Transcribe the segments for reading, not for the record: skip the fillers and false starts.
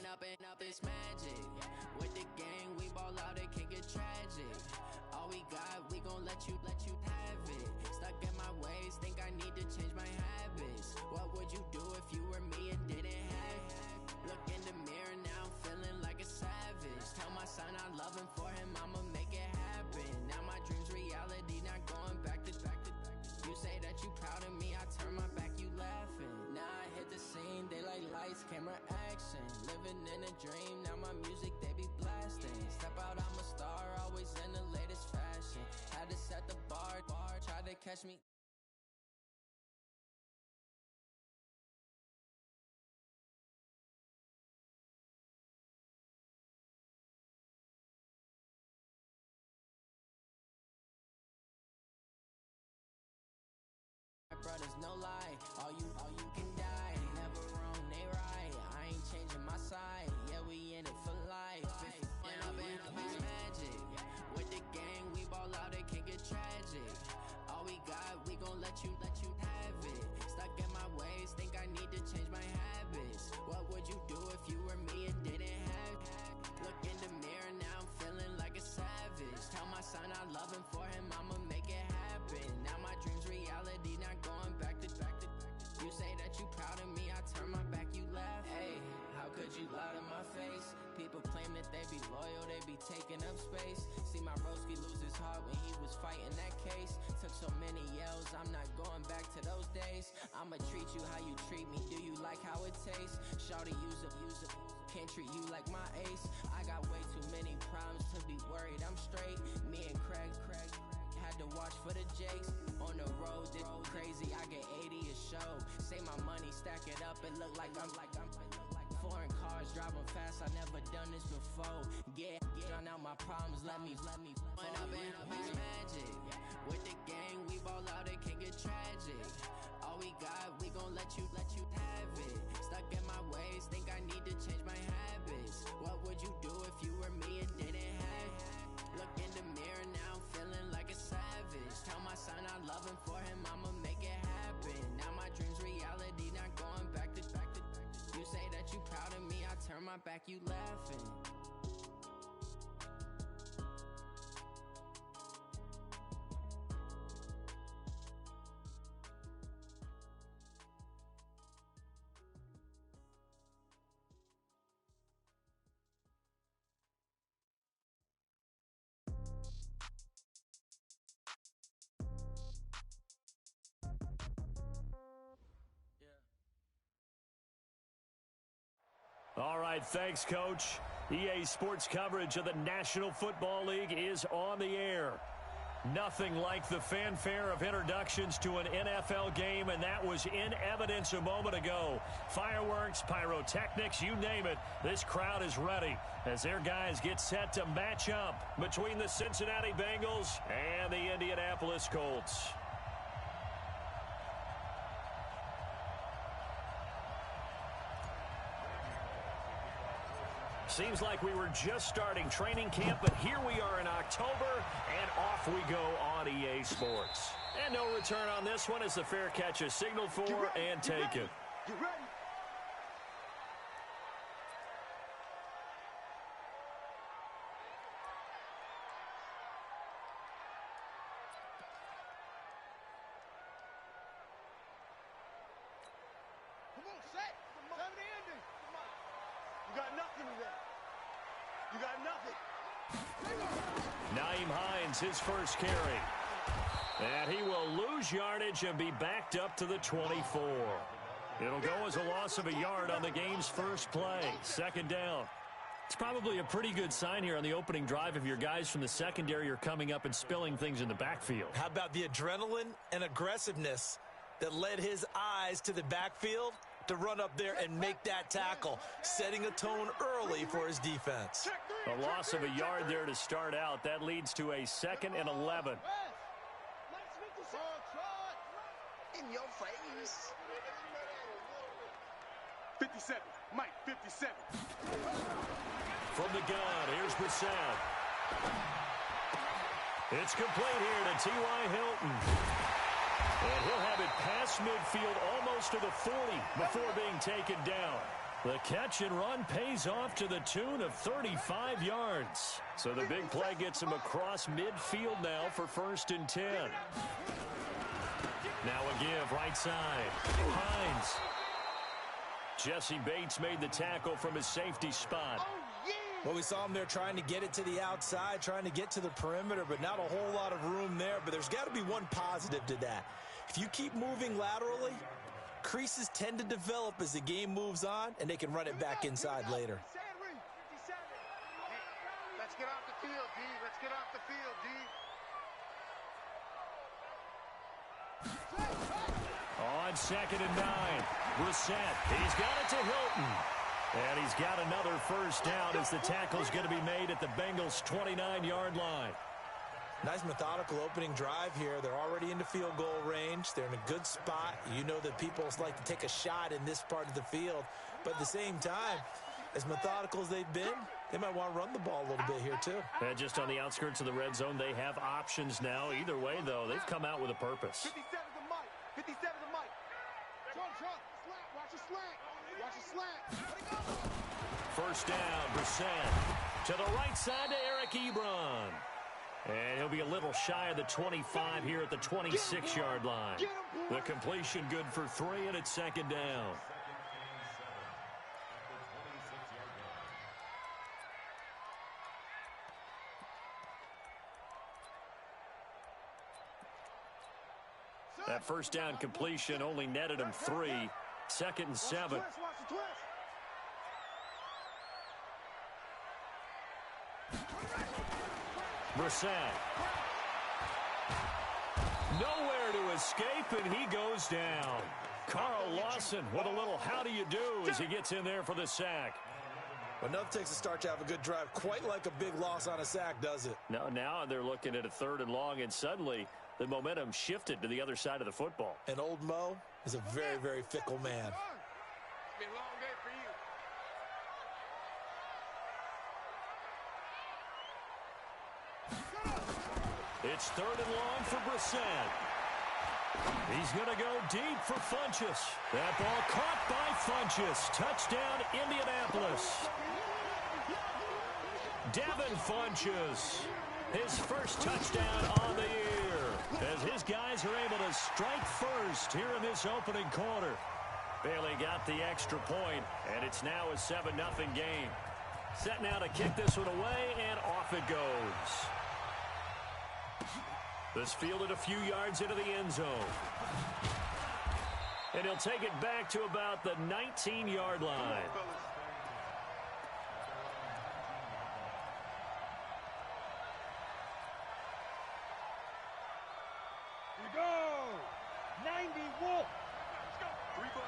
up and up this magic. With the gang, we ball out, it can get tragic. All we got, we gon' let you have it. Stuck in my ways, think I need to change my habits. What would you do if you were me and didn't have it? Look in the mirror now, I'm feeling like a savage. Tell my son I love him, for him I'ma make it happen. Now my dream's reality, not going back to. You say that you proud of me, I turn my back, you laughing. Now I hit the scene, they like lights, camera, action. Living in a dream, now my music they be blasting. Step out, I'm a star, always in the latest fashion. Had to set the bar, try to catch me. Brothers, no lie, all you can die. Never wrong, they right. I ain't changing my side. Yeah, we in it for life. Up and up is magic. With the gang, we ball out, it can get tragic. All we got, we gon' let you have it. Stuck in my ways, think I need to change my habits. What would you do if you were me and didn't have it? Look in the mirror, now I'm feeling like a savage. Tell my son I love him, for him I'ma make it happen. Now my dream's reality, not going back to. You say that you proud of me, I turn my back, you laugh. Hey, how could you lie to my face? People claim that they be loyal, they be taking up space. See my broski lose his heart when he was fighting that case. Took so many yells, I'm not going back to those days. I'ma treat you how you treat me, do you like how it tastes? Shawty, use up, can't treat you like my ace. I got way too many problems to be worried, I'm straight. Me and Craig had to watch for the Jakes. On the road, this crazy, I get 80 a show. Say my money, stack it up, it look like I'm foreign cars, driving fast, I never done this before. Get drown out my problems, let me up and up is magic. With the gang, we ball out, it can get tragic. All we got, we gon' let you have it. Stuck in my ways, think I need to change my habits. What would you do if you were me and didn't have it? Look in the mirror, now I'm feeling like a savage. Tell my son I love him, for him I'ma make it happen. Now my dream's reality, not going back to. You say that you proud of me, I turn my back, you laughing. All right, thanks, Coach. EA Sports coverage of the National Football League is on the air. Nothing like the fanfare of introductions to an NFL game, and that was in evidence a moment ago. Fireworks, pyrotechnics, you name it, this crowd is ready as their guys get set to match up between the Cincinnati Bengals and the Indianapolis Colts. Seems like we were just starting training camp, but here we are in October, and off we go on EA Sports. And no return on this one as the fair catch is signaled for and taken. Get ready. Come on, set. Time to end it. Come on. You got nothing today. You got nothing. Nyheim Hines, his first carry. And he will lose yardage and be backed up to the 24. It'll go as a loss of a yard on the game's first play. Second down. It's probably a pretty good sign here on the opening drive if your guys from the secondary are coming up and spilling things in the backfield. How about the adrenaline and aggressiveness that led his eyes to the backfield to run up there and make that tackle, setting a tone early for his defense. A loss of a yard there to start out. That leads to a 2nd and 11. In your face. 57. Mike, 57. From the gun, here's Brissett. It's complete here to T.Y. Hilton. And he'll have it past midfield almost to the 40 before being taken down. The catch and run pays off to the tune of 35 yards. So the big play gets him across midfield now for 1st and 10. Now a give right side. Hines. Jesse Bates made the tackle from his safety spot. Well, we saw him there trying to get it to the outside, trying to get to the perimeter, but not a whole lot of room there. But there's got to be one positive to that. If you keep moving laterally, creases tend to develop as the game moves on, and they can run it back inside later. Let's get off the field, D. Let's get off the field, D. On 2nd and 9. Brissett. He's got it to Hilton. And he's got another first down as the tackle's going to be made at the Bengals' 29-yard line. Nice methodical opening drive here. They're already into field goal range. They're in a good spot. You know that people like to take a shot in this part of the field. But at the same time, as methodical as they've been, they might want to run the ball a little bit here too. And just on the outskirts of the red zone, they have options now. Either way, though, they've come out with a purpose. 57 the mic. 57 the mic. Trump. Slant. Watch the slant. Watch the slant. First down, Brissett. To the right side to Eric Ebron. And he'll be a little shy of the 25 here at the 26-yard line. The completion good for 3, and it's 2nd down. That first down completion only netted him 3. 2nd and 7. Brissett. Nowhere to escape, and he goes down. Carl Lawson with a little how do you do as he gets in there for the sack. Well, nothing takes a start to have a good drive quite like a big loss on a sack, does it? Now they're looking at a 3rd and long, and suddenly the momentum shifted to the other side of the football. And old Mo is a very, very fickle man. It's been a long day for you. It's 3rd and long for Brissett. He's going to go deep for Funchess. That ball caught by Funchess. Touchdown, Indianapolis. Devin Funchess, his first touchdown on the year, as his guys are able to strike first here in this opening quarter. Bailey got the extra point, and it's now a 7-0 game. Set now to kick this one away, and off it goes. This fielded a few yards into the end zone. And he'll take it back to about the 19-yard line. Here we go. 90 Wolf. Let's go. 3 buds.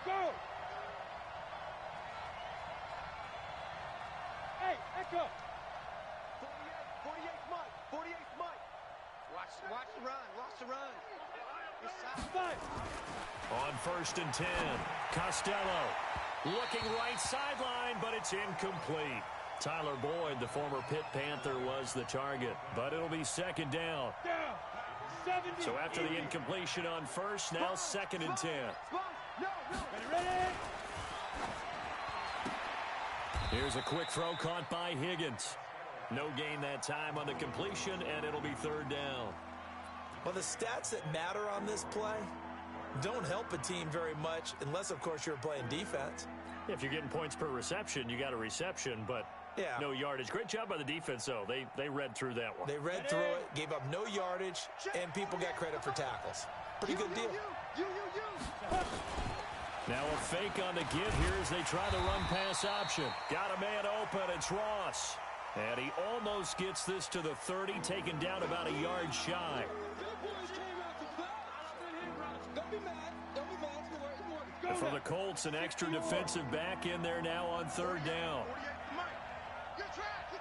Go. Hey, Echo. 48 Mike. Watch the run. On 1st and 10, Costello looking right sideline, but it's incomplete. Tyler Boyd, the former Pitt Panther, was the target, but it'll be 2nd down. So after the incompletion on 1st, now 2nd and 10. Ready? Here's a quick throw caught by Higgins. No gain that time on the completion, and it'll be 3rd down. Well, the stats that matter on this play don't help a team very much unless, of course, you're playing defense. If you're getting points per reception, you got a reception, but no yardage. Great job by the defense, though. They read through that one. They read through it, gave up no yardage, and people got credit for tackles. Pretty good deal. Now a fake on the give here as they try the run-pass option. Got a man open. It's Ross. And he almost gets this to the 30, taken down about a yard shy. For the Colts, an extra defensive back in there now on 3rd down. Good track.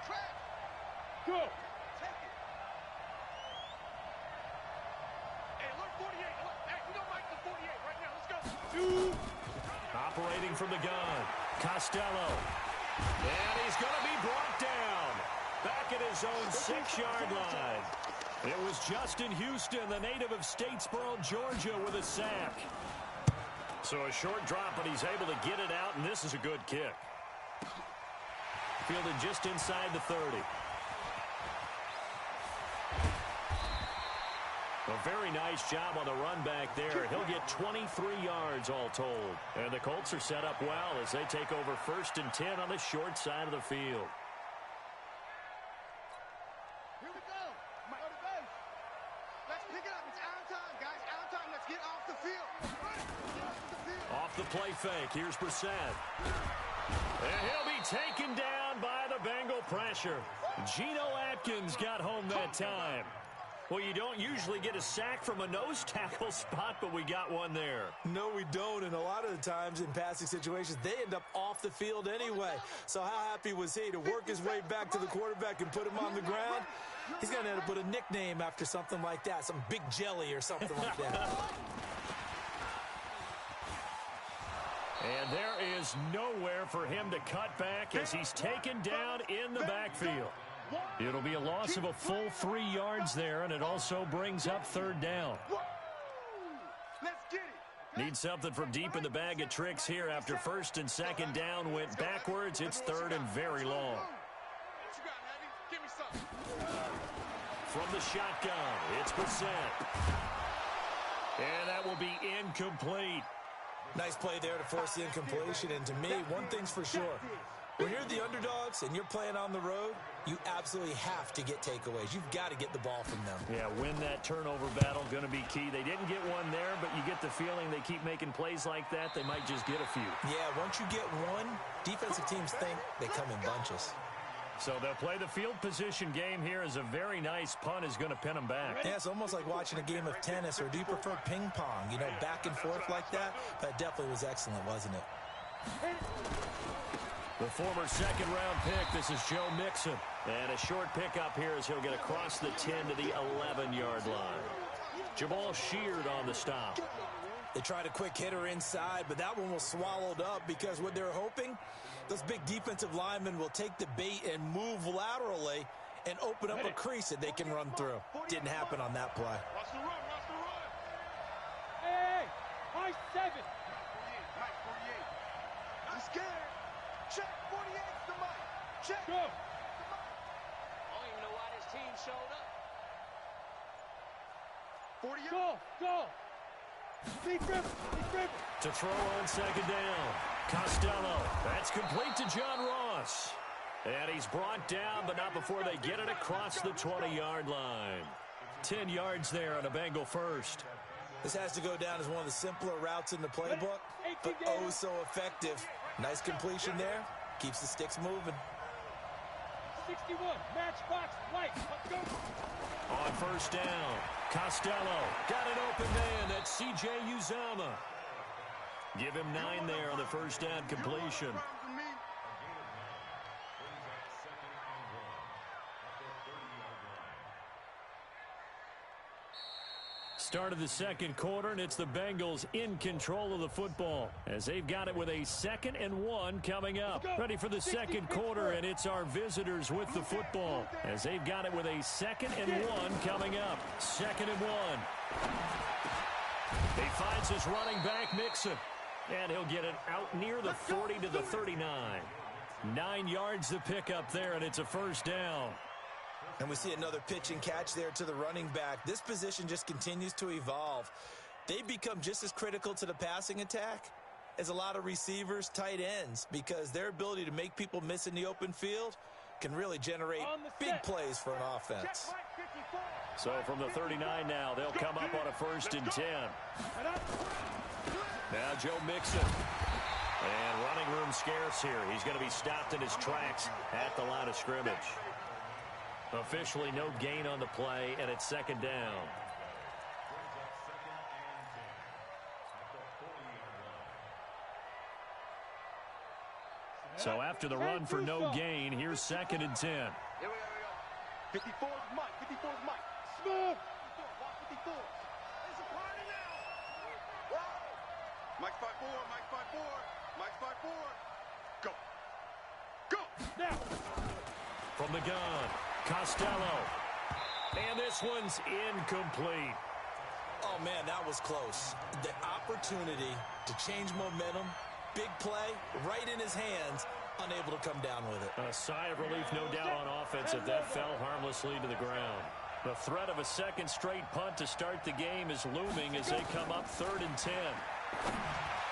Go. Take it. Hey, look, 48. Hey, we don't like the 48 right now. Let's go. Operating from the gun, Costello. And he's going to be brought down. Back at his own 6-yard line. It was Justin Houston, the native of Statesboro, Georgia, with a sack. So a short drop, but he's able to get it out, and this is a good kick. Fielded just inside the 30. A very nice job on the run back there. He'll get 23 yards all told. And the Colts are set up well as they take over 1st and 10 on the short side of the field. Here we go. Go to base. Let's pick it up. It's out time, guys. Out time. Let's get off the field. Get off the field. Off the play fake. Here's Brissett. And he'll be taken down by the Bengal pressure. Geno Atkins got home that time. Well, you don't usually get a sack from a nose tackle spot, but we got one there. No, we don't, and a lot of the times in passing situations, they end up off the field anyway. So how happy was he to work his way back to the quarterback and put him on the ground? He's going to end up with a nickname after something like that, some Big Jelly or something like that. And there is nowhere for him to cut back as he's taken down in the backfield. It'll be a loss of a full 3 yards there, and it also brings up 3rd down. Let's get it. Need something from deep in the bag of tricks here after 1st and 2nd down went backwards. It's 3rd and very long. Give me something. From the shotgun, it's Brissett. And that will be incomplete. Nice play there to force the incompletion, and to me, one thing's for sure. When you're the underdogs and you're playing on the road, you absolutely have to get takeaways. You've got to get the ball from them. Yeah, win that turnover battle, going to be key. They didn't get one there, but you get the feeling they keep making plays like that, they might just get a few. Yeah, once you get one, defensive teams think they come in bunches. So they'll play the field position game here as a very nice punt is going to pin them back. Yeah, it's almost like watching a game of tennis, or do you prefer ping pong? You know, back and forth like that? That definitely was excellent, wasn't it? The former 2nd-round pick, this is Joe Mixon. And a short pickup here as he'll get across the 10 to the 11-yard line. Jamal Sheard on the stop. They tried a quick hitter inside, but that one was swallowed up because what they're hoping, those big defensive linemen will take the bait and move laterally and open up a crease that they can run through. Didn't happen on that play. Watch the run, watch the run. Hey, high 7. Mike 48. I'm scared. Check 48's the mic. Check. Go. I don't even know why this team showed up. 48. Go. Big river. To throw on 2nd down. Costello. That's complete to John Ross. And he's brought down, but not before they get it across the 20-yard line. 10 yards there on a Bengal first. This has to go down as one of the simpler routes in the playbook, but oh so effective. Nice completion there. Keeps the sticks moving. 61, matchbox, white. Let's go. On 1st down, Costello got an open man. That's C.J. Uzama. Give him 9 there on the 1st down completion. Start of the 2nd quarter, and it's the Bengals in control of the football as they've got it with a 2nd and 1 coming up. Ready for the 2nd quarter, and it's our visitors with the football as they've got it with a 2nd and 1 coming up. 2nd and 1. He finds his running back, Mixon, and he'll get it out near the 40 to the 39. 9 yards to pick up there, and it's a 1st down. And we see another pitch and catch there to the running back. This position just continues to evolve. They become just as critical to the passing attack as a lot of receivers, tight ends, because their ability to make people miss in the open field can really generate big plays for an offense. So from the 39 now, they'll come up on a 1st and 10. Now Joe Mixon. And running room scarce here. He's going to be stopped in his tracks at the line of scrimmage. Officially no gain on the play, and it's 2nd down. So after the run for no gain, here's 2nd and 10. Here we go. 54's Mike. 54's Mike. Smooth. 54. It's a party now. Mike 5-4, Mike 5-4, Mike 5-4. Go. Go. Now. From the gun, Costello. And this one's incomplete. Oh, man, that was close. The opportunity to change momentum, big play, right in his hands, unable to come down with it. A sigh of relief, no doubt, on offense if that fell harmlessly to the ground. The threat of a second straight punt to start the game is looming as they come up 3rd and 10.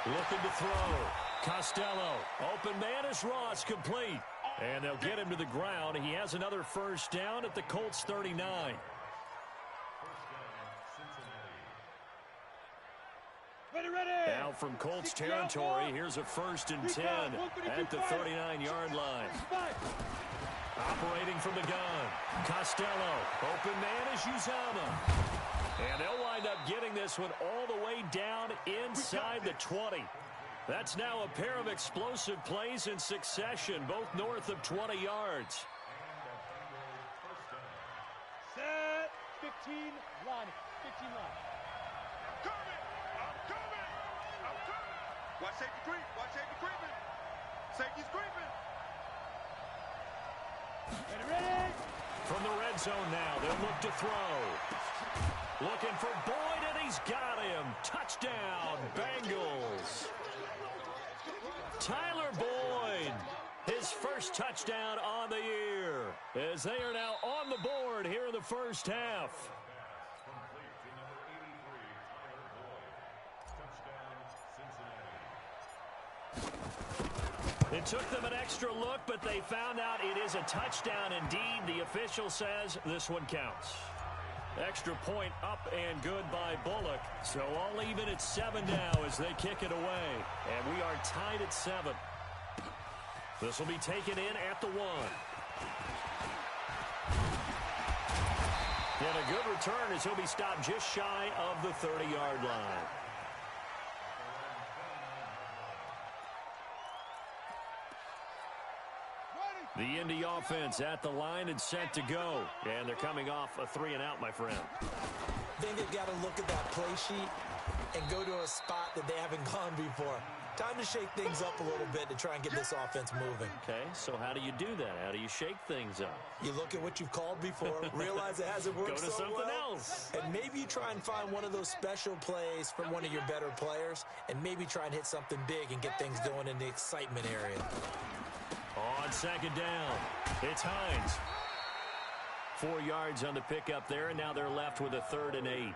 Looking to throw. Costello. Open man is Ross, complete. And they'll get him to the ground. He has another first down at the Colts 39. Now from Colts territory, here's a 1st and 10 at the 39-yard line. Operating from the gun. Costello. Open man is Uzama. And they'll wind up getting this one all the way down inside the 20. That's now a pair of explosive plays in succession, both north of 20 yards. Set. 15 line. 15 line. Watch safety creep. Watch safety creeping. Safety's creeping. Ready. From the red zone now, they'll look to throw. Looking for Boyd, and he's got him. Touchdown, Bengals. Tyler Boyd, his first touchdown on the year, as they are now on the board here in the first half. It took them an extra look, but they found out it is a touchdown indeed. The official says this one counts. Extra point up and good by Bullock. So all even at 7 now as they kick it away. And we are tied at 7. This will be taken in at the 1. And a good return as he'll be stopped just shy of the 30-yard line. The Indy offense at the line and set to go. And they're coming off a 3-and-out, my friend. I think they've got to look at that play sheet and go to a spot that they haven't gone before. Time to shake things up a little bit to try and get this offense moving. Okay, so how do you do that? How do you shake things up? You look at what you've called before, realize it hasn't worked so well. Go to something else. And maybe you try and find one of those special plays from one of your better players, and maybe try and hit something big and get things going in the excitement area. On 2nd down, it's Hines. 4 yards on the pickup there, and now they're left with a 3rd and 8.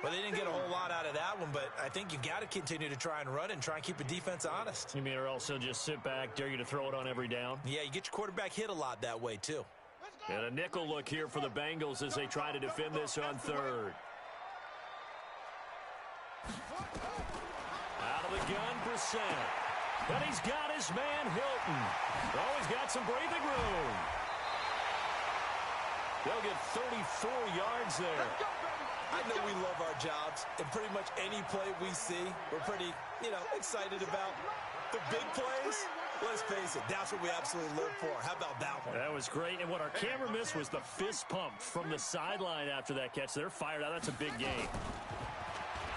Well, they didn't get a whole lot out of that one, but I think you got to continue to try and run and try and keep the defense honest. You mean or also just sit back, dare you to throw it on every down? Yeah, you get your quarterback hit a lot that way, too. And a nickel look here for the Bengals as they try to defend this on 3rd. Out of the gun, Brissett. And he's got his man, Hilton. Oh, he's got some breathing room. They'll get 34 yards there. I know we love our jobs, and pretty much any play we see, we're pretty, excited about. The big plays, let's face it, that's what we absolutely live for. How about that one? That was great, and what our camera missed was the fist pump from the sideline after that catch. They're fired out. That's a big game.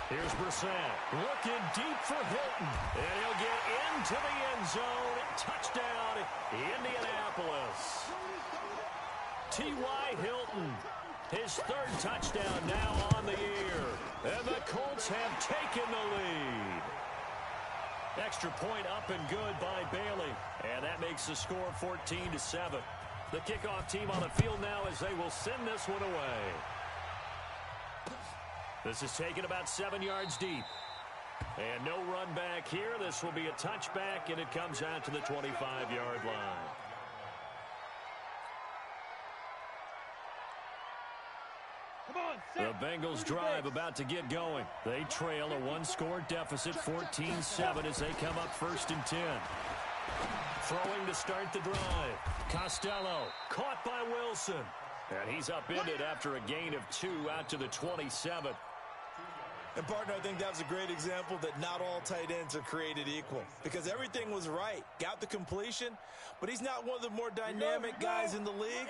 Here's Brissett, looking deep for Hilton, and he'll get into the end zone. Touchdown, Indianapolis. T.Y. Hilton, his 3rd touchdown now on the year, and the Colts have taken the lead. Extra point up and good by Bailey, and that makes the score 14-7. The kickoff team on the field now as they will send this one away. This is taken about 7 yards deep. And no run back here. This will be a touchback, and it comes out to the 25-yard line. The Bengals drive about to get going. They trail a 1-score deficit, 14-7, as they come up 1st and 10. Throwing to start the drive. Costello caught by Wilson. And he's upended after a gain of 2 out to the 27. And, partner, I think that was a great example that not all tight ends are created equal. Because everything was right. Got the completion, but he's not one of the more dynamic guys in the league.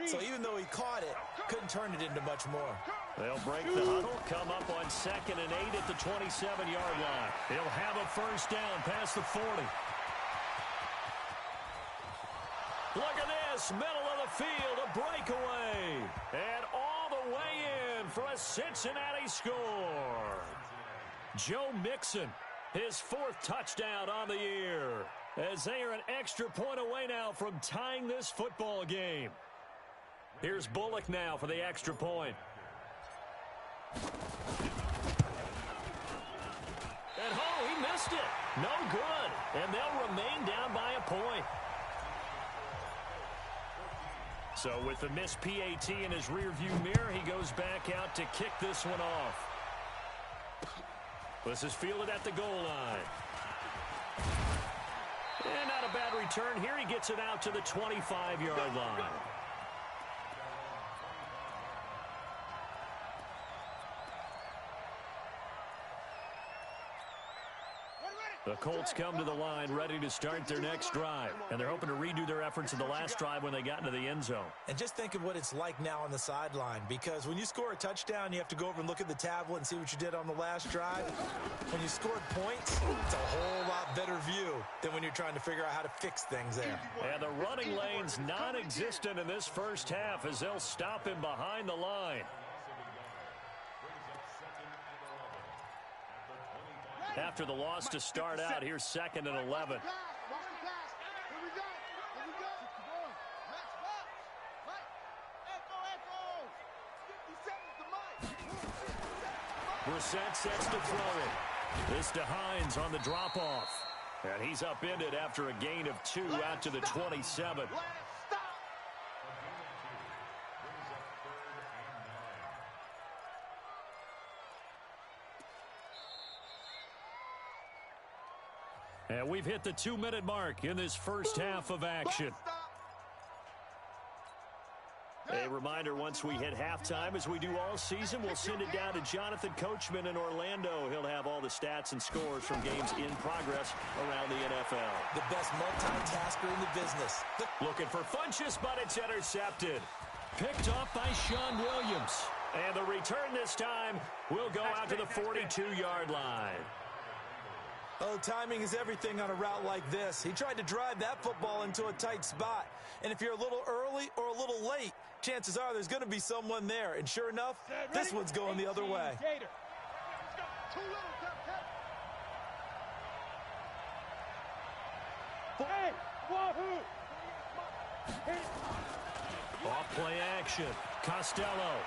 So even though he caught it, couldn't turn it into much more. They'll break the huddle, come up on 2nd and 8 at the 27-yard line. He'll have a first down past the 40. Look at this, middle of the field, a breakaway. And all the for a Cincinnati score. Joe Mixon, his 4th touchdown on the year, as they are an extra point away now from tying this football game. Here's Bullock now for the extra point. And he missed it. No good. And they'll remain down by a point. So with the missed PAT in his rearview mirror, he goes back out to kick this one off. This is fielded at the goal line. And not a bad return here. He gets it out to the 25-yard line. The Colts come to the line ready to start their next drive. And they're hoping to redo their efforts in the last drive when they got into the end zone. And just think of what it's like now on the sideline. Because when you score a touchdown, you have to go over and look at the tablet and see what you did on the last drive. When you scored points, it's a whole lot better view than when you're trying to figure out how to fix things there. And the running lane's non-existent in this first half as they'll stop him behind the line. After the loss to start out, here's 2nd and 11. Brissett sets to throw it. This to Hines on the drop-off. And he's upended after a gain of 2 out to the 27. And we've hit the 2-minute mark in this first half of action. A reminder, once we hit halftime, as we do all season, we'll send it down to Jonathan Coachman in Orlando. He'll have all the stats and scores from games in progress around the NFL. The best multitasker in the business. Looking for Funchess, but it's intercepted. Picked off by Sean Williams. And the return this time will go out to the 42-yard line. Oh, timing is everything on a route like this. He tried to drive that football into a tight spot. And if you're a little early or a little late, chances are there's going to be someone there. And sure enough, this one's going the other way. Off play action. Costello.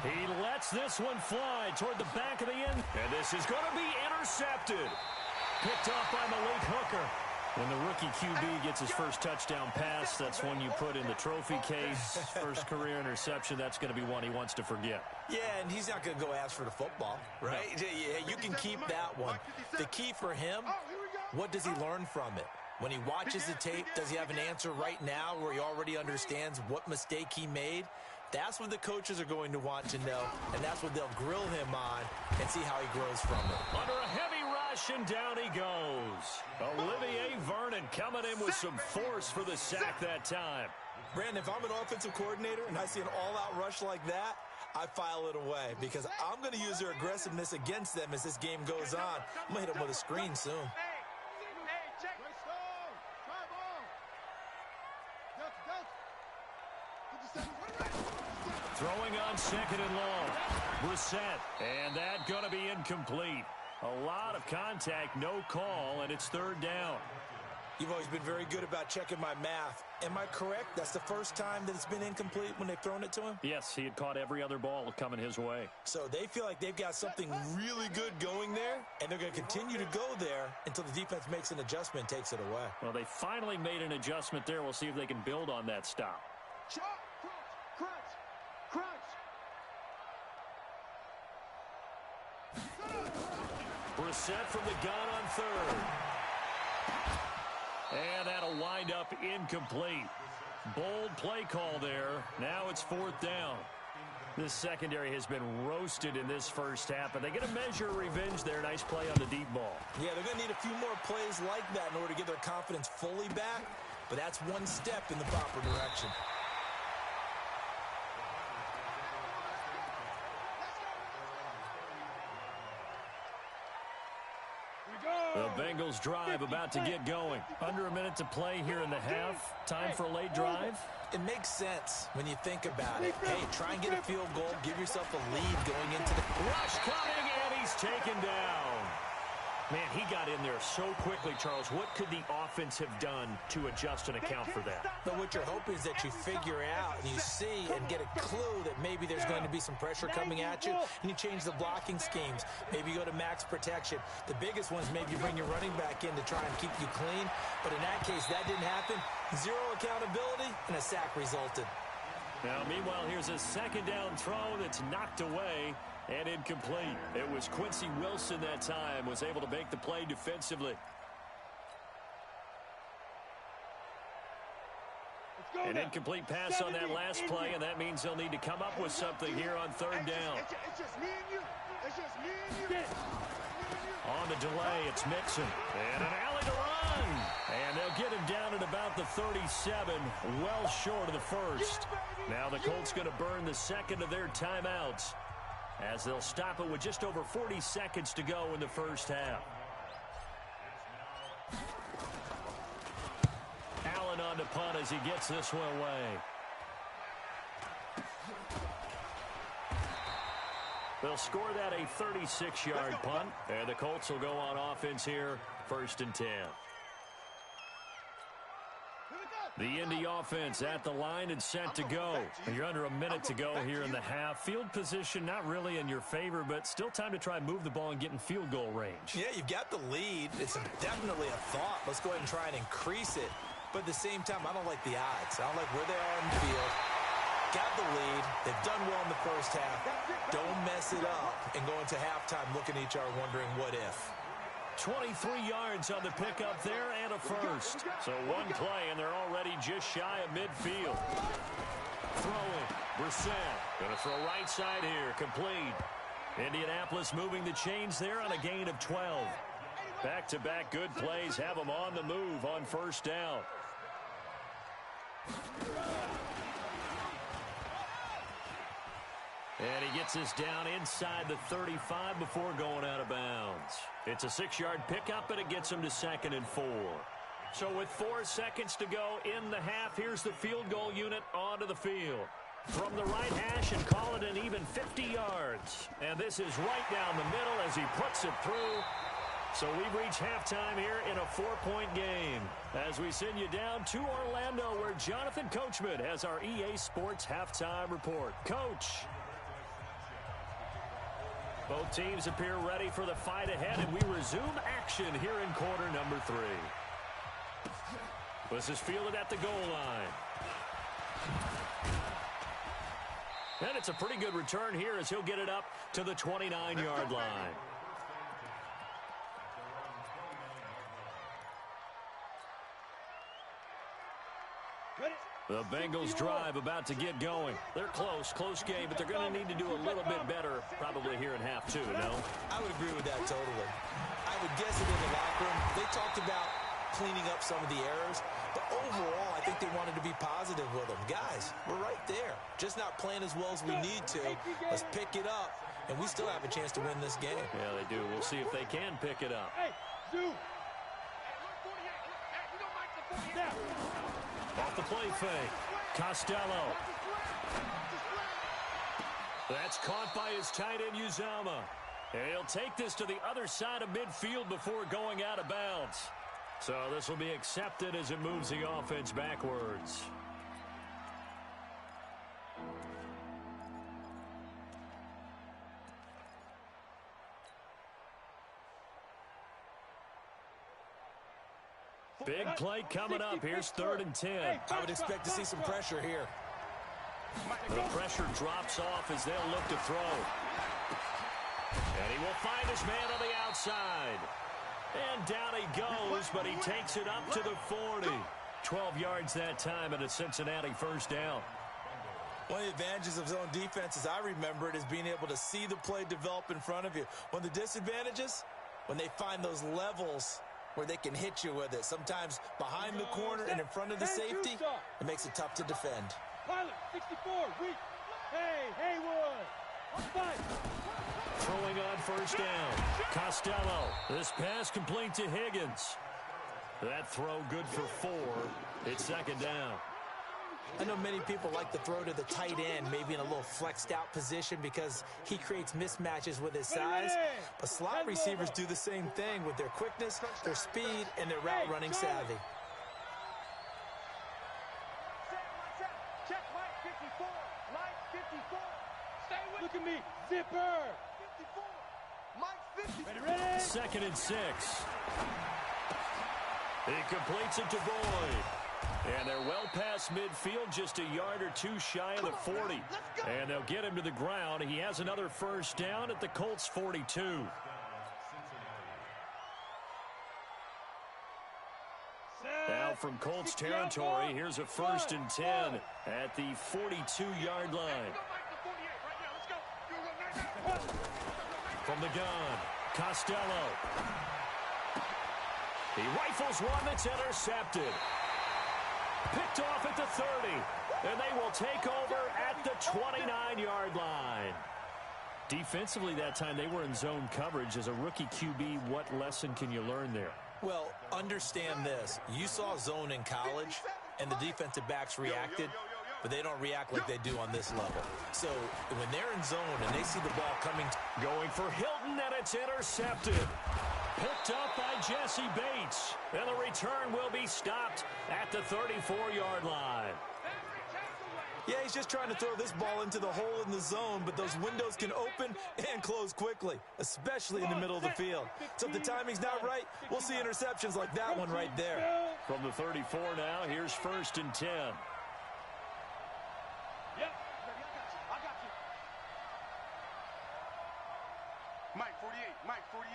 He lets this one fly toward the back of the end. And this is going to be intercepted. Picked off by Malik Hooker. When the rookie QB gets his first touchdown pass, that's one you put in the trophy case. First career interception, that's going to be one he wants to forget. Yeah, and he's not going to go ask for the football, right? No. Yeah, you can keep that one. The key for him, what does he learn from it? When he watches the tape, does he have an answer right now where he already understands what mistake he made? That's what the coaches are going to want to know, and that's what they'll grill him on and see how he grows from it. Under a heavy rush, and down he goes. Olivier Vernon coming in with some force for the sack that time. Brandon, if I'm an offensive coordinator and I see an all-out rush like that, I file it away because I'm going to use their aggressiveness against them as this game goes on. I'm going to hit them with a screen soon. Throwing on 2nd and long. Brissett. And that going to be incomplete. A lot of contact, no call, and it's 3rd down. You've always been very good about checking my math. Am I correct? That's the first time that it's been incomplete when they've thrown it to him? Yes, he had caught every other ball coming his way. So they feel like they've got something really good going there, and they're going to continue to go there until the defense makes an adjustment and takes it away. Well, they finally made an adjustment there. We'll see if they can build on that stop. Brissett from the gun on 3rd. And that'll wind up incomplete. Bold play call there. Now it's 4th down. This secondary has been roasted in this first half, but they get a measure of revenge there. Nice play on the deep ball. Yeah, they're going to need a few more plays like that in order to get their confidence fully back, but that's one step in the proper direction. The Bengals drive about to get going. Under a minute to play here in the half. Time for a late drive. It makes sense when you think about it. Hey, try and get a field goal. Give yourself a lead going into the... Rush coming, and he's taken down. Man, he got in there so quickly, Charles. What could the offense have done to adjust and account for that? But what you're hoping is that you figure out and you see and get a clue that maybe there's going to be some pressure coming at you, and you change the blocking schemes. Maybe you go to max protection. The biggest one is maybe you bring your running back in to try and keep you clean. But in that case, that didn't happen. Zero accountability, and a sack resulted. Now, meanwhile, here's a second down throw that's knocked away and incomplete. It was Quincy Wilson that time, was able to make the play defensively. An incomplete pass on that last play, and that means they'll need to come up with something here on third down. It's just me and you. It's just me and you. On the delay, it's Mixon. And an alley to run. And they'll get him down at about the 37, well short of the first. Now the Colts going to burn the second of their timeouts, as they'll stop it with just over 40 seconds to go in the first half. Allen on the punt as he gets this one away. They'll score that a 36-yard punt, and the Colts will go on offense here, 1st and 10. The Indy offense at the line and set to go. You're under a minute to go here in the half. Field position not really in your favor, but still time to try and move the ball and get in field goal range. Yeah, you've got the lead. It's definitely a thought. Let's go ahead and try and increase it. But at the same time, I don't like the odds. I don't like where they are on the field. Got the lead. They've done well in the first half. Don't mess it up and go into halftime looking at each other wondering what if. 23 yards on the pickup there and a first. So one play, and they're already just shy of midfield. Throwing. Brissett going to throw right side here. Complete. Indianapolis moving the chains there on a gain of 12. Back-to-back good plays have them on the move on first down. And he gets this down inside the 35 before going out of bounds. It's a 6-yard pickup, and it gets him to 2nd and 4. So with 4 seconds to go in the half, here's the field goal unit onto the field. From the right hash, and call it an even 50 yards. And this is right down the middle as he puts it through. So we've reached halftime here in a 4-point game, as we send you down to Orlando, where Jonathan Coachman has our EA Sports halftime report. Coach. Both teams appear ready for the fight ahead, and we resume action here in quarter number 3. This is fielded at the goal line. And it's a pretty good return here as he'll get it up to the 29-yard line. The Bengals drive about to get going. They're close game, but they're going to need to do a little bit better probably here in half 2, no? I would agree with that totally. I would guess it in the locker room. They talked about cleaning up some of the errors, but overall, I think they wanted to be positive with them. Guys, we're right there. Just not playing as well as we need to. Let's pick it up, and we still have a chance to win this game. Yeah, they do. We'll see if they can pick it up. Off the play fake. Costello. That's caught by his tight end, Uzama. And he'll take this to the other side of midfield before going out of bounds. So this will be accepted as it moves the offense backwards. Big play coming up. Here's 3rd and 10. I would expect to see some pressure here. The pressure drops off as they'll look to throw. And he will find his man on the outside. And down he goes, but he takes it up to the 40. 12 yards that time, and a Cincinnati first down. One of the advantages of zone defense, as I remember it, is being able to see the play develop in front of you. One of the disadvantages, when they find those levels where they can hit you with it. Sometimes behind the corner and in front of the safety, it makes it tough to defend. Pilot, 64, weak. Hey, Haywood. 5. throwing on first down. Costello. This pass complete to Higgins. That throw good for 4. It's second down. I know many people like to throw to the tight end, maybe in a little flexed out position because he creates mismatches with his size. But slot receivers do the same thing with their quickness, their speed, and their route running savvy. Check Mike 54. Mike 54. Stay with. Look at me. Zipper. 54. Mike 54. Ready. Second and 6. He completes it to Boyd. And they're well past midfield, just a yard or two shy of the 40. And they'll get him to the ground. He has another first down at the Colts 42. Now from Colts territory, here's a first and 10 at the 42-yard line. From the gun, Costello. He rifles one that's intercepted. Picked off at the 30, and they will take over at the 29-yard line. Defensively that time, they were in zone coverage. As a rookie QB, what lesson can you learn there? Well, understand this. You saw zone in college, and the defensive backs reacted, but they don't react like they do on this level. So when they're in zone and they see the ball coming. Going for Hilton, and it's intercepted. Picked up by Jesse Bates. And the return will be stopped at the 34-yard line. Yeah, he's just trying to throw this ball into the hole in the zone, but those windows can open and close quickly, especially in the middle of the field. So if the timing's not right, we'll see interceptions like that one right there. From the 34 now, here's first and 10. Yep. I got you. Mike 48. Mike 48.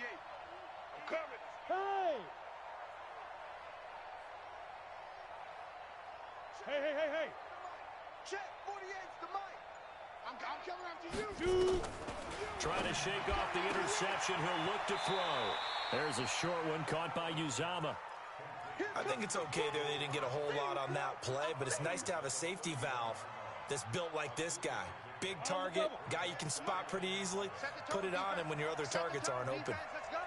I'm coming. Hey! Hey! Check 48's the mic. I'm coming after you. Trying to shake off the interception. He'll look to throw. There's a short one caught by Uzama. I think it's okay there. They didn't get a whole lot on that play, but it's nice to have a safety valve that's built like this guy. Big target, guy you can spot pretty easily. Put it on him when your other targets aren't open.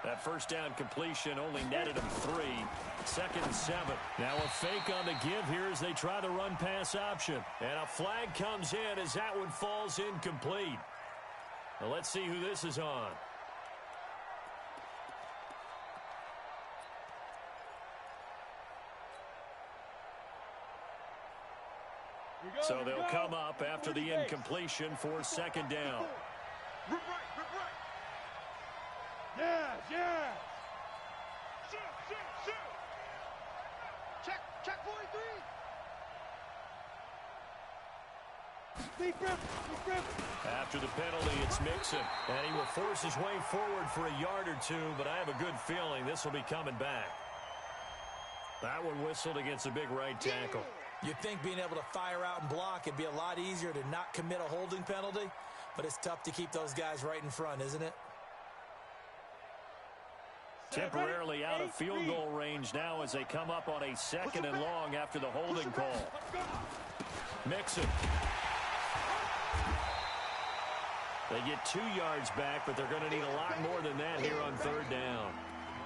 That first down completion only netted him 3. Second and 7. Now a fake on the give here as they try the run pass option. And a flag comes in as that one falls incomplete. Now let's see who this is on. So they'll come up after the incompletion for second down. Rip right. Yeah. Shoot. Check 43. Deep grip. After the penalty, it's Mixon. And he will force his way forward for a yard or two, but I have a good feeling this will be coming back. That one whistled against a big right tackle. You'd think being able to fire out and block it'd be a lot easier to not commit a holding penalty, but it's tough to keep those guys right in front, isn't it? Temporarily out of field goal range now as they come up on a second and long after the holding call. Mixon. They get 2 yards back, but they're going to need a lot more than that here on third down.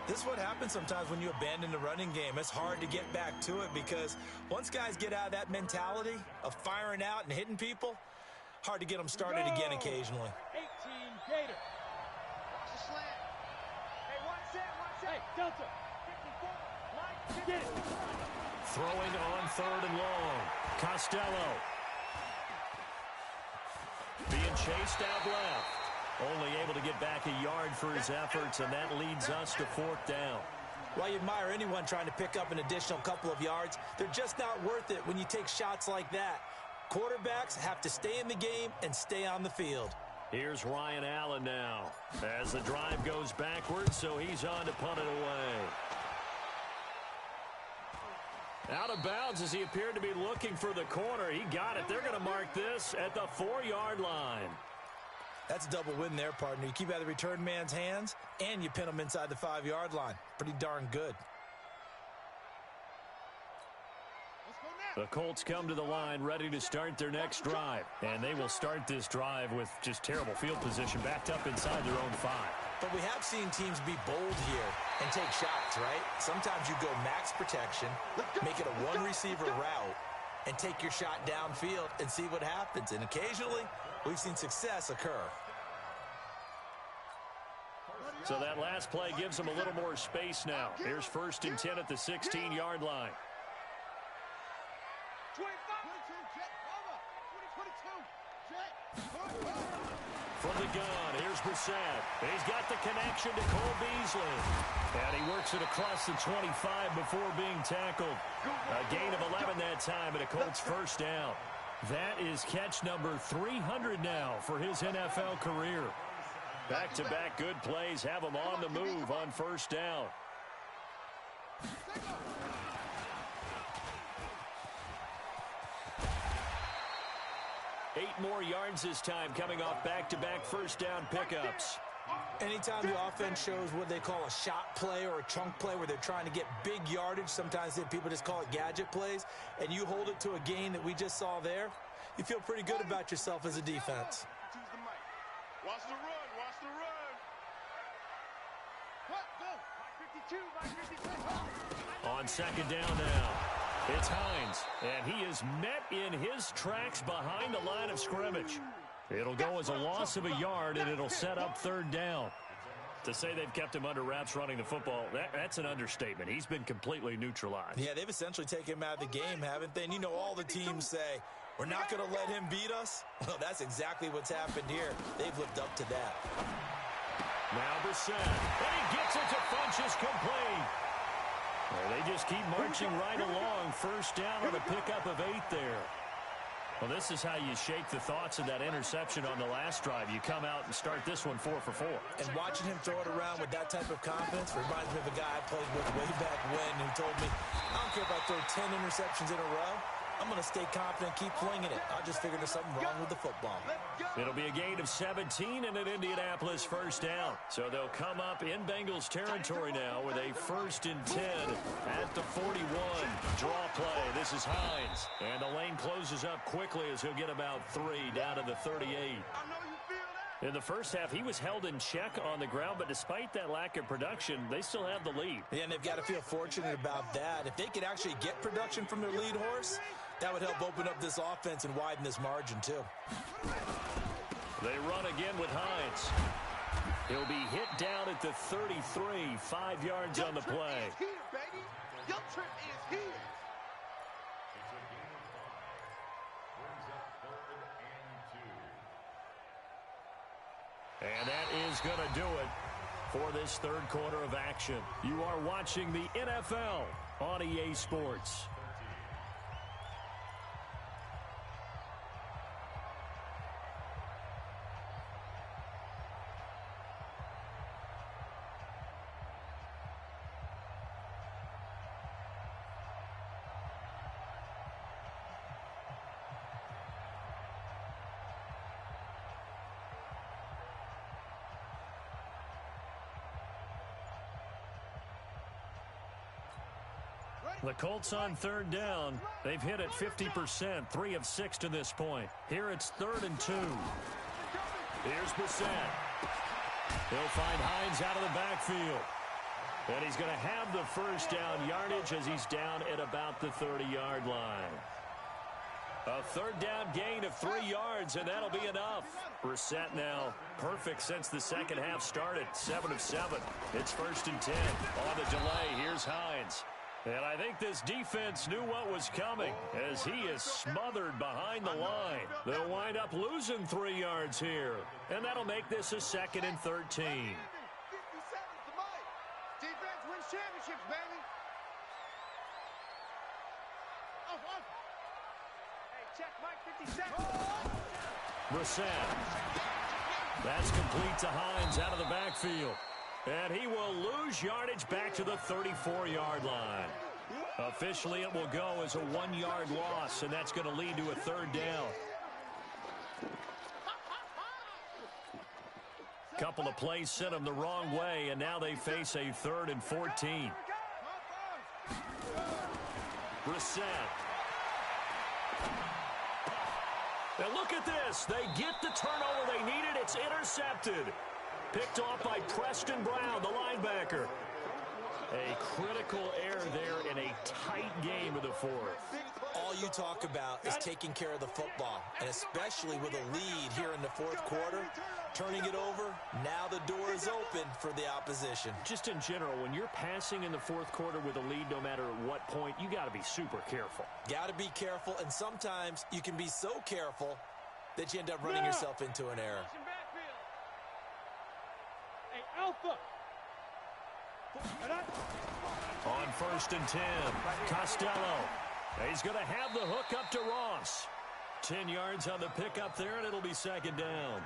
This is what happens sometimes when you abandon the running game. It's hard to get back to it because once guys get out of that mentality of firing out and hitting people, hard to get them started again occasionally. 18 Gator. Watch the slant. Hey, one set. Hey, Delta. 54. Get it. Throwing on third and long. Costello. Being chased out left. Only able to get back a yard for his efforts, and that leads us to fourth down. While you admire anyone trying to pick up an additional couple of yards, they're just not worth it when you take shots like that. Quarterbacks have to stay in the game and stay on the field. Here's Ryan Allen now as the drive goes backwards, so he's on to punt it away. Out of bounds as he appeared to be looking for the corner. He got it. They're going to mark this at the 4-yard line. That's a double win there, partner. You keep out of the return man's hands, and you pin him inside the 5-yard line. Pretty darn good. Let's go now. The Colts come to the line ready to start their next drive. And they will start this drive with just terrible field position backed up inside their own 5. But we have seen teams be bold here and take shots, right? Sometimes you go max protection, make it a one-receiver route, and take your shot downfield and see what happens. And occasionally, we've seen success occur. So that last play gives them a little more space now. Here's 1st and 10 at the 16-yard line. 22, From the gun, here's Brissett. He's got the connection to Cole Beasley. And he works it across the 25 before being tackled. A gain of 11 that time and a Colts first down. That is catch number 300 now for his NFL career. Back-to-back good plays have him on the move on first down. 8 more yards this time coming off back-to-back first down pickups. Anytime the offense shows what they call a shot play or a chunk play where they're trying to get big yardage, sometimes people just call it gadget plays, and you hold it to a gain that we just saw there, you feel pretty good about yourself as a defense. Watch the run. Watch the run. On second down now, it's Hines, and he is met in his tracks behind the line of scrimmage. It'll go as a loss of a yard, and it'll set up third down. To say they've kept him under wraps running the football, that's an understatement. He's been completely neutralized. Yeah, they've essentially taken him out of the game, haven't they? And you know all the teams say, we're not going to let him beat us. Well, that's exactly what's happened here. They've lived up to that. Now Brissett, and he gets it to Funchess complete. Well, they just keep marching right along. First down on a pickup of 8 there. Well, this is how you shake the thoughts of that interception on the last drive. You come out and start this one 4 for 4. And watching him throw it around with that type of confidence reminds me of a guy I played with way back when who told me, I don't care if I throw 10 interceptions in a row. I'm going to stay confident, keep flinging it. I just figured there's something wrong with the football. It'll be a gain of 17 and an Indianapolis first down. So they'll come up in Bengals territory now with a 1st and 10 at the 41. Draw play. This is Hines. And the lane closes up quickly as he'll get about 3 down to the 38. In the first half, he was held in check on the ground, but despite that lack of production, they still have the lead. Yeah, and they've got to feel fortunate about that. If they could actually get production from their lead horse, that would help open up this offense and widen this margin, too. They run again with Hines. He'll be hit down at the 33, 5 yards on the play. And that is going to do it for this third quarter of action. You are watching the NFL on EA Sports. The Colts on third down. They've hit it 50%, 3 of 6 to this point. Here it's 3rd and 2. Here's Brissett. He'll find Hines out of the backfield. And he's going to have the first down yardage as he's down at about the 30-yard line. A third down gain of 3 yards, and that'll be enough. Brissett now perfect since the second half started, 7 of 7. It's 1st and 10. On the delay, here's Hines. And I think this defense knew what was coming as he is smothered behind the line. They'll wind up losing 3 yards here. And that'll make this a 2nd and 13. Defense wins championships, baby. Hey, check Mike 57. Brissett. That's complete to Hines out of the backfield. And he will lose yardage back to the 34-yard line. Officially, it will go as a 1-yard loss, and that's going to lead to a 3rd down. Couple of plays sent them the wrong way, and now they face a 3rd and 14. Brissett. And look at this. They get the turnover they needed. It's intercepted. Picked off by Preston Brown, the linebacker. A critical error there in a tight game of the fourth. All you talk about is taking care of the football, and especially with a lead here in the fourth quarter, turning it over, now the door is open for the opposition. Just in general, when you're passing in the fourth quarter with a lead, no matter at what point, you got to be super careful. Got to be careful, and sometimes you can be so careful that you end up running yourself into an error. Hey, Alpha. On 1st and 10, Costello. He's going to have the hook up to Ross. 10 yards on the pickup there, and it'll be second down.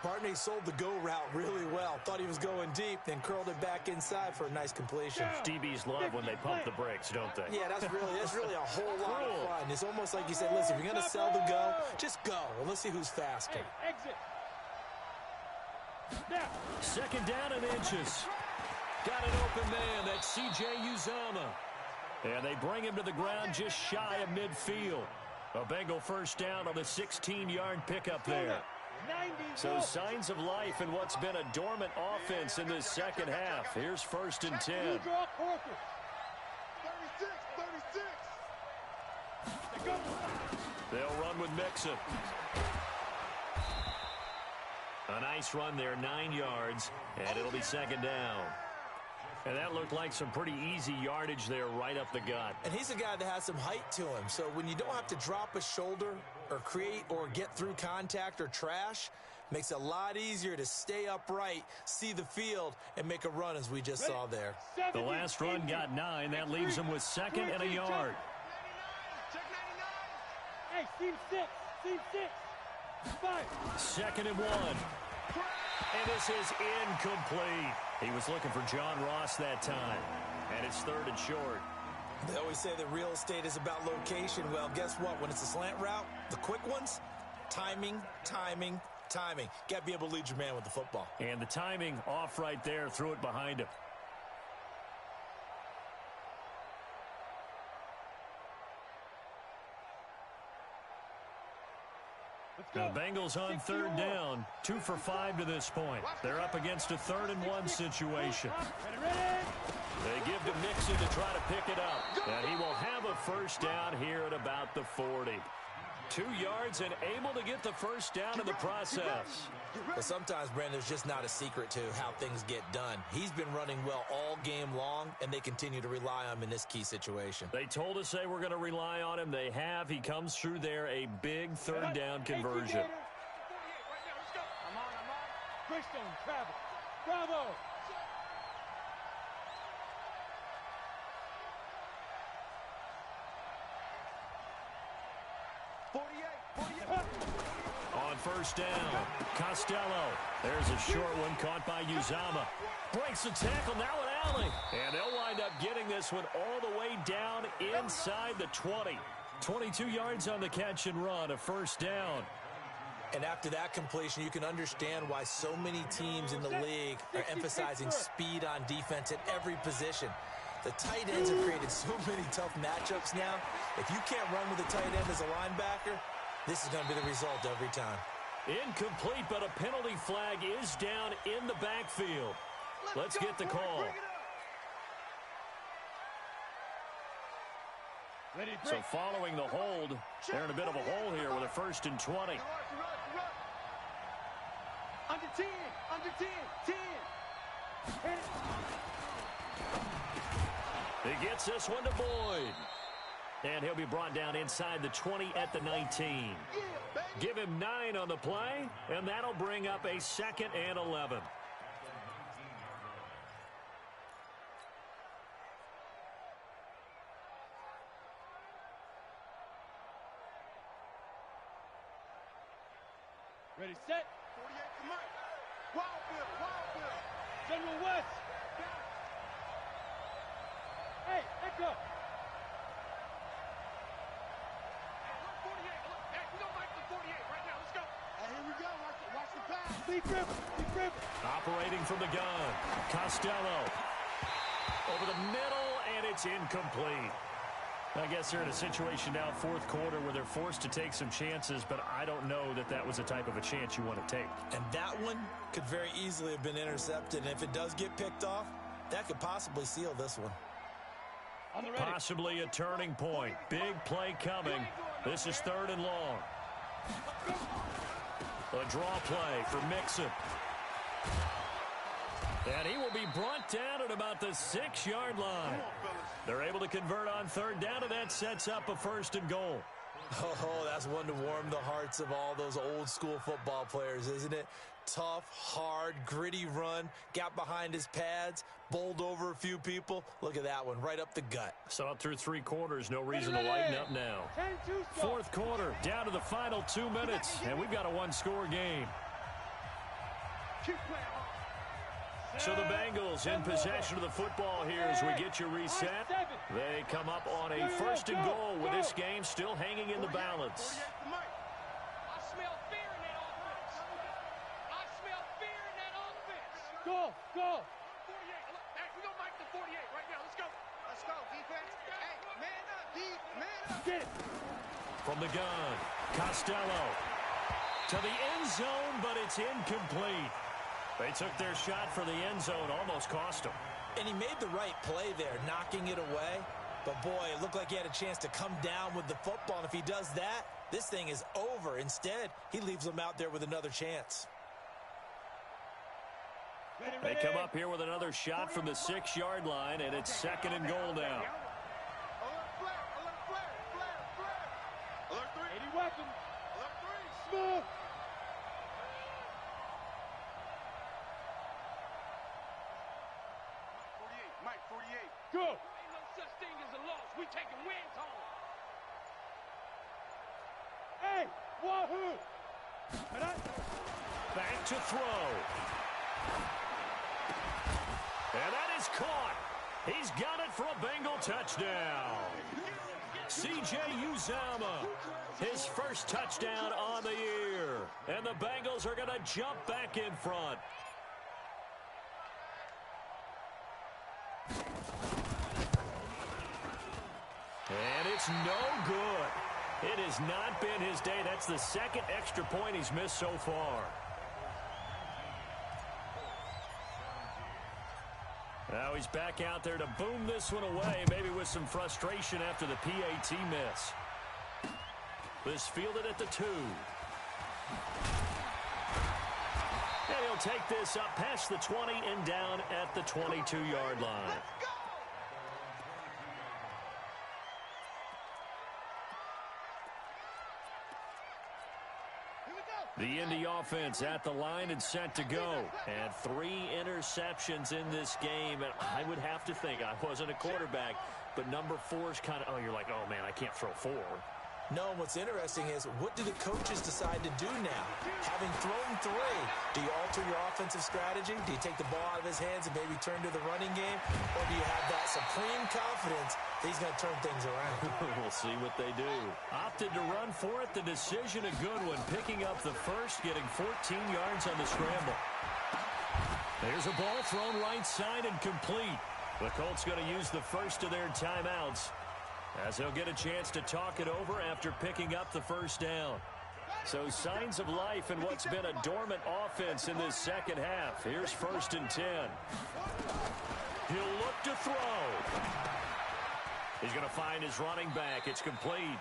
Partney sold the go route really well. Thought he was going deep, then curled it back inside for a nice completion. DBs love when they pump the brakes, don't they? Yeah, that's really a whole lot of fun. It's almost like you said, listen, if you're going to sell the go, just go. And let's see who's faster. Hey, exit. Now. Second down and inches. Got an open man. That's C.J. Uzomah. And they bring him to the ground just shy of midfield. A Bengal first down on the 16-yard pickup there. So signs of life in what's been a dormant offense in this second half. Here's 1st and 10. 36. They'll run with Mixon. A nice run there, 9 yards, and it'll be second down. And that looked like some pretty easy yardage there right up the gut. And he's a guy that has some height to him. So when you don't have to drop a shoulder or create or get through contact or trash, makes it a lot easier to stay upright, see the field, and make a run as we just saw there. The last run got 9. That leaves him with second and a yard. Hey, seam 6. Seam 6. 5. Second and 1. And this is incomplete. He was looking for John Ross that time. And it's 3rd and short. They always say that real estate is about location. Well, guess what? When it's a slant route, the quick ones, timing. Got to be able to lead your man with the football. And the timing off right there. Threw it behind him. The Bengals on 3rd down, 2 for 5 to this point. They're up against a 3rd and 1 situation. They give to Mixon to try to pick it up. And he will have a first down here at about the 40. 2 yards and able to get the first down in the process. But sometimes, Brandon, there's just not a secret to how things get done. He's been running well all game long, and they continue to rely on him in this key situation. They told us they were going to rely on him. They have. He comes through there, a big 3rd down conversion. I'm on. Greystone, travel. Bravo. On 1st down, Costello. There's a short one caught by Uzomah. Breaks the tackle, now an alley. And they'll wind up getting this one all the way down inside the 20. 22 yards on the catch and run, a first down. And after that completion, you can understand why so many teams in the league are emphasizing speed on defense at every position. The tight ends have created so many tough matchups now. If you can't run with a tight end as a linebacker, this is going to be the result every time. Incomplete, but a penalty flag is down in the backfield. Let's get the call. So following the hold, they're in a bit of a hole here with a 1st and 20. Under 10. He gets this one to Boyd. And he'll be brought down inside the 20 at the 19. Give him 9 on the play, and that'll bring up a 2nd and 11. Ready, set. 48 to Mike. Wild Bill. General West. Hey, echo. Deep river. Operating from the gun. Costello. Over the middle, and it's incomplete. I guess they're in a situation now, fourth quarter, where they're forced to take some chances, but I don't know that that was the type of a chance you want to take. And that one could very easily have been intercepted. And if it does get picked off, that could possibly seal this one. Possibly a turning point. Big play coming. This is 3rd and long. A draw play for Mixon. And he will be brought down at about the 6-yard line. They're able to convert on 3rd down, and that sets up a 1st and goal. Oh, that's one to warm the hearts of all those old school football players, isn't it? Tough, hard, gritty run, got behind his pads, bowled over a few people. Look at that one, right up the gut. So through 3 quarters, no reason to lighten up now. 4th quarter, down to the final 2 minutes, and we've got a 1-score game. So the Bengals in possession of the football here as we get you reset. They come up on a 1st and goal with this game still hanging in the balance. I smell fear in that offense. I smell fear in that offense. Go, go. 48. Hey, we're going to make the 48 right now. Let's go. Let's go, defense. Hey, man up, D. Man up. Get it. From the gun, Costello to the end zone, but it's incomplete. They took their shot for the end zone, almost cost them. And he made the right play there, knocking it away. But, boy, it looked like he had a chance to come down with the football. And if he does that, this thing is over. Instead, he leaves them out there with another chance. They come up here with another shot from the 6-yard line, and it's 2nd and goal now. Alert flare, alert flare, flare, flare. Alert 3. 80 weapon. Alert 3. Smooth. Mike 48. Go. Ain't no such thing as a loss. We taking wins home. Hey, wahoo. Back to throw. And that is caught. He's got it for a Bengal touchdown. C.J. Uzama, his first touchdown on the year. And the Bengals are going to jump back in front. And it's no good. It has not been his day. That's the 2nd extra point he's missed so far. Now he's back out there to boom this one away, maybe with some frustration after the PAT miss. This fielded at the 2. And he'll take this up past the 20 and down at the 22-yard line. The Indy offense at the line and set to go. And 3 interceptions in this game. And I would have to think, I wasn't a quarterback, but number 4 is kind of, oh, you're like, oh, man, I can't throw 4. No, what's interesting is, what do the coaches decide to do now? Having thrown 3, do you alter your offensive strategy? Do you take the ball out of his hands and maybe turn to the running game? Or do you have that supreme confidence that he's going to turn things around? We'll see what they do. Opted to run for it. The decision a good one. Picking up the first, getting 14 yards on the scramble. There's a ball thrown right side and complete. The Colts going to use the first of their timeouts, as they'll get a chance to talk it over after picking up the first down. So signs of life in what's been a dormant offense in this second half. Here's 1st and 10. He'll look to throw. He's going to find his running back. It's complete.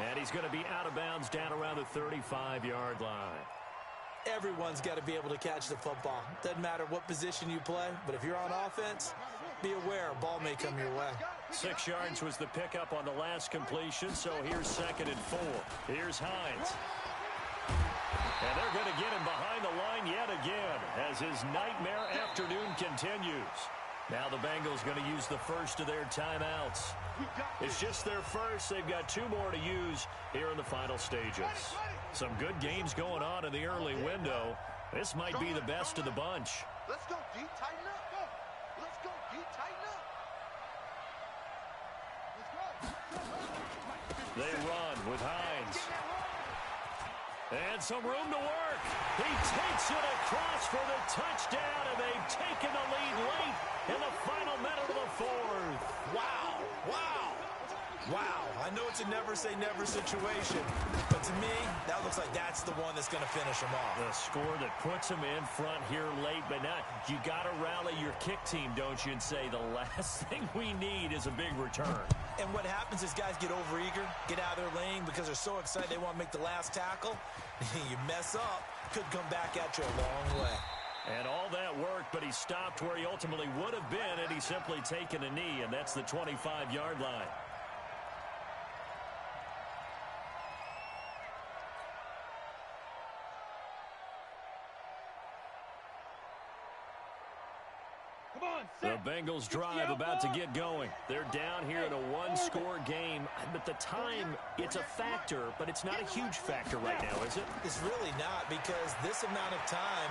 And he's going to be out of bounds down around the 35-yard line. Everyone's got to be able to catch the football. Doesn't matter what position you play, but if you're on offense, be aware a ball may come your way. 6 yards was the pickup on the last completion, so here's 2nd and 4. Here's Hines. And they're going to get him behind the line yet again as his nightmare afternoon continues. Now the Bengals going to use the first of their timeouts. It's just their first. They've got 2 more to use here in the final stages. Some good games going on in the early window. This might be the best of the bunch. Let's go, D. Tighten up. Let's go, D. Tighten up. They run with Hines. And some room to work. He takes it across for the touchdown, and they've taken the lead late in the final minute of the 4th. Wow, wow. Wow, I know it's a never-say-never situation, but to me, that looks like that's the one that's going to finish him off. The score that puts him in front here late, but not. You got to rally your kick team, don't you, and say the last thing we need is a big return. And what happens is guys get overeager, get out of their lane because they're so excited they want to make the last tackle. You mess up, could come back at you a long way. And all that worked, but he stopped where he ultimately would have been had he simply taken a knee, and that's the 25-yard line. The Bengals drive about to get going. They're down here in a one-score game, but the time, it's a factor, but it's not a huge factor right now, is it? It's really not, because this amount of time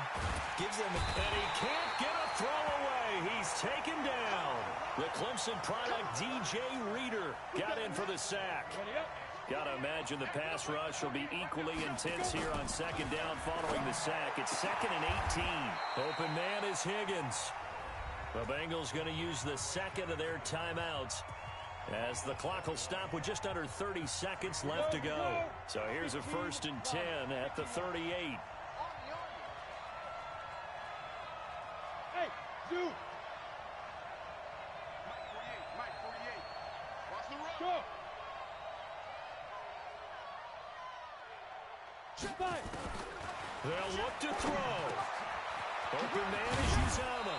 gives them And he can't get a throw away. He's taken down. The Clemson product, DJ Reader, got in for the sack. Got to imagine the pass rush will be equally intense here on second down following the sack. It's 2nd and 18. Open man is Higgins. The Bengals going to use the second of their timeouts as the clock will stop with just under 30 seconds left to go. So here's a 1st and 10 at the 38. Hey, Zoo. Mike 48. Watch the run. Go. Five. They'll look to throw. Open man is Uzama.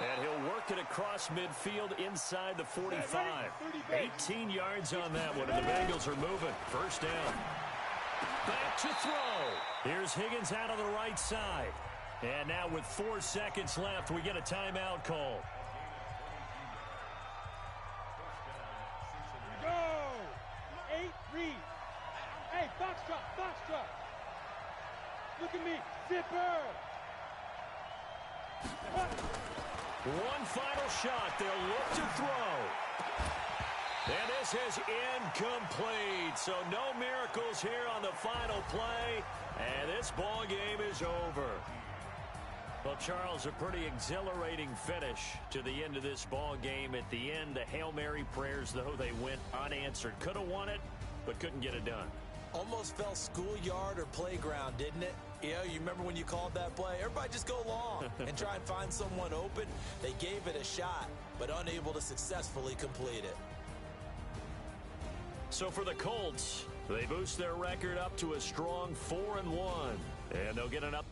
And he'll work it across midfield inside the 45. 18 yards on that one, and the Bengals are moving. 1st down. Back to throw. Here's Higgins out on the right side. And now with 4 seconds left, we get a timeout call. Go. 8, read. Hey, foxtrot, foxtrot. Look at me, zipper. One final shot. They'll look to throw. And this is incomplete. So no miracles here on the final play. And this ball game is over. Well, Charles, a pretty exhilarating finish to the end of this ball game. At the end, the Hail Mary prayers, though, they went unanswered. Could have won it, but couldn't get it done. almost felt schoolyard or playground, didn't it? You know, you remember when you called that play? Everybody just go long and try and find someone open. They gave it a shot, but unable to successfully complete it. So for the Colts, they boost their record up to a strong 4-1, and they'll get an up